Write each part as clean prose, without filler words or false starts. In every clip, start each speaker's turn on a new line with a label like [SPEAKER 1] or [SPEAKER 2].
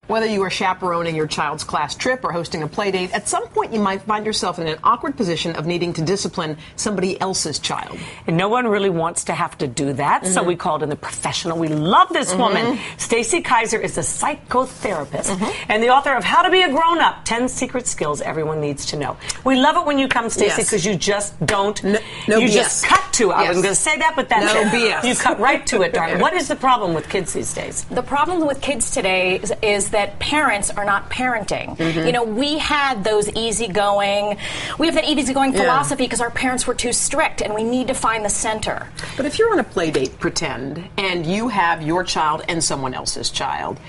[SPEAKER 1] Whether you are chaperoning your child's class trip or hosting a play date, at some point you might find yourself in an awkward position of needing to discipline somebody else's child.
[SPEAKER 2] And no one really wants to have to do that, so we called in the professional. We love this woman. Stacey Kaiser is a psychotherapist and the author of How to Be a Grown-Up, 10 Secret Skills Everyone Needs to Know. We love it when you come, Stacey, because you just don't, you
[SPEAKER 1] BS.
[SPEAKER 2] just cut to it. I wasn't going to say that, but that's
[SPEAKER 1] no
[SPEAKER 2] it.
[SPEAKER 1] BS.
[SPEAKER 2] You cut right to it, darling. What is the problem with kids these days?
[SPEAKER 3] The problem with kids today is that parents are not parenting. You know, we had that easygoing philosophy because our parents were too strict, and we need to find the center.
[SPEAKER 1] But if you're on a play date, pretend, and you have your child and someone else's child,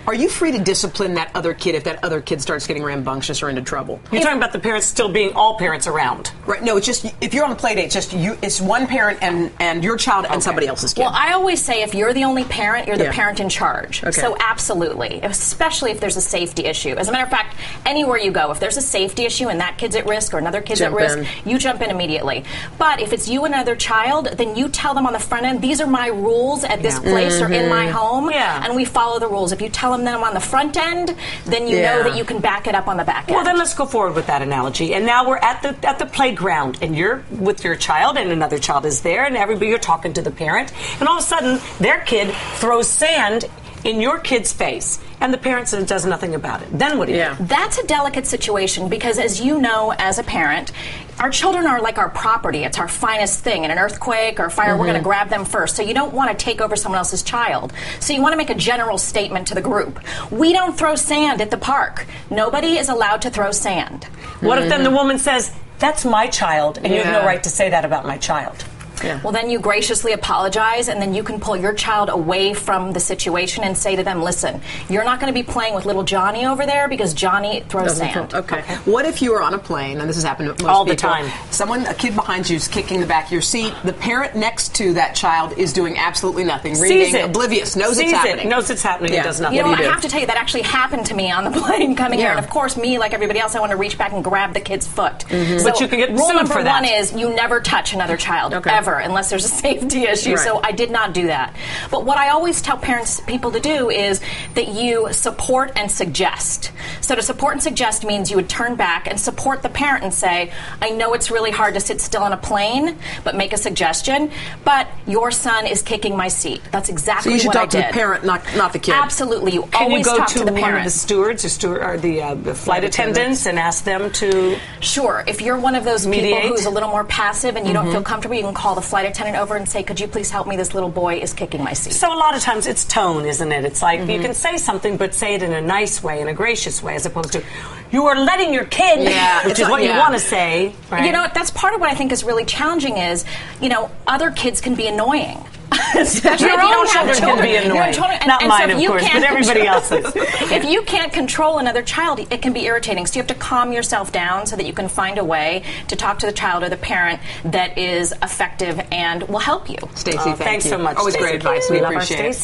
[SPEAKER 1] are you free to discipline that other kid if that other kid starts getting rambunctious or into trouble?
[SPEAKER 2] You're talking about the parents still being all parents around.
[SPEAKER 1] Right. No, it's just if you're on a play date, it's just you. It's one parent and your child and somebody else's kid.
[SPEAKER 3] Well, I always say if you're the only parent, you're the parent in charge.
[SPEAKER 1] Okay.
[SPEAKER 3] So absolutely, especially if there's a safety issue. As a matter of fact, anywhere you go, if there's a safety issue and that kid's at risk or another kid's at risk, you jump in immediately. But if it's you and another child, then you tell them on the front end, these are my rules at this place or in my home, and we follow the rules. If you tell them on the front end, then you know that you can back it up on the back end.
[SPEAKER 2] Well, then let's go forward with that analogy. And now we're at the playground, and you're with your child, and another child is there, and everybody, you're talking to the parent, and all of a sudden their kid throws sand in your kid's face, and the parent does nothing about it. Then what do you do?
[SPEAKER 3] That's a delicate situation because, as you know, as a parent, our children are like our property. It's our finest thing. In an earthquake or a fire, we're going to grab them first. So you don't want to take over someone else's child. So you want to make a general statement to the group. We don't throw sand at the park. Nobody is allowed to throw sand.
[SPEAKER 2] What if then the woman says, that's my child, and you have no right to say that about my child?
[SPEAKER 3] Well, then you graciously apologize, and then you can pull your child away from the situation and say to them, listen, you're not going to be playing with little Johnny over there because Johnny throws sand.
[SPEAKER 1] Okay. What if you are on a plane, and this has happened to most
[SPEAKER 2] all
[SPEAKER 1] people,
[SPEAKER 2] the time.
[SPEAKER 1] A kid behind you is kicking the back of your seat. The parent next to that child is doing absolutely nothing, reading, oblivious, knows it's happening.
[SPEAKER 2] Knows it's happening, and does nothing.
[SPEAKER 3] You know, I have to tell you, that actually happened to me on the plane coming here. And of course, me, like everybody else, I want to reach back and grab the kid's foot. So
[SPEAKER 2] but you can get
[SPEAKER 3] rule
[SPEAKER 2] sued
[SPEAKER 3] number
[SPEAKER 2] for that.
[SPEAKER 3] one is you never touch another child, ever, unless there's a safety issue. So I did not do that. But what I always tell people to do is that you support and suggest. So to support and suggest means you would turn back and support the parent and say, I know it's really hard to sit still on a plane, but make a suggestion. But your son is kicking my seat. That's exactly what I did.
[SPEAKER 1] So you should talk to the parent, not the kid.
[SPEAKER 3] Absolutely. You always talk to the parent.
[SPEAKER 2] Can you go to one of the stewards or the flight attendants and ask them to
[SPEAKER 3] Sure. If you're one of those
[SPEAKER 2] mediate?
[SPEAKER 3] people who's a little more passive and you don't feel comfortable, you can call the flight attendant over and say, could you please help me? This little boy is kicking my seat.
[SPEAKER 2] So a lot of times it's tone, isn't it? It's like you can say something, but say it in a nice way, in a gracious way, as opposed to, you are letting your kid, which is what you want to say. Right?
[SPEAKER 3] You know, that's part of what I think is really challenging is, you know, other kids can be annoying.
[SPEAKER 2] Your own children can be annoying. Not mine, of course, but everybody else's.
[SPEAKER 3] If you can't control another child, it can be irritating. So you have to calm yourself down so that you can find a way to talk to the child or the parent that is effective and will help you.
[SPEAKER 1] Stacey,
[SPEAKER 2] thanks so much.
[SPEAKER 1] Always great advice. We appreciate it.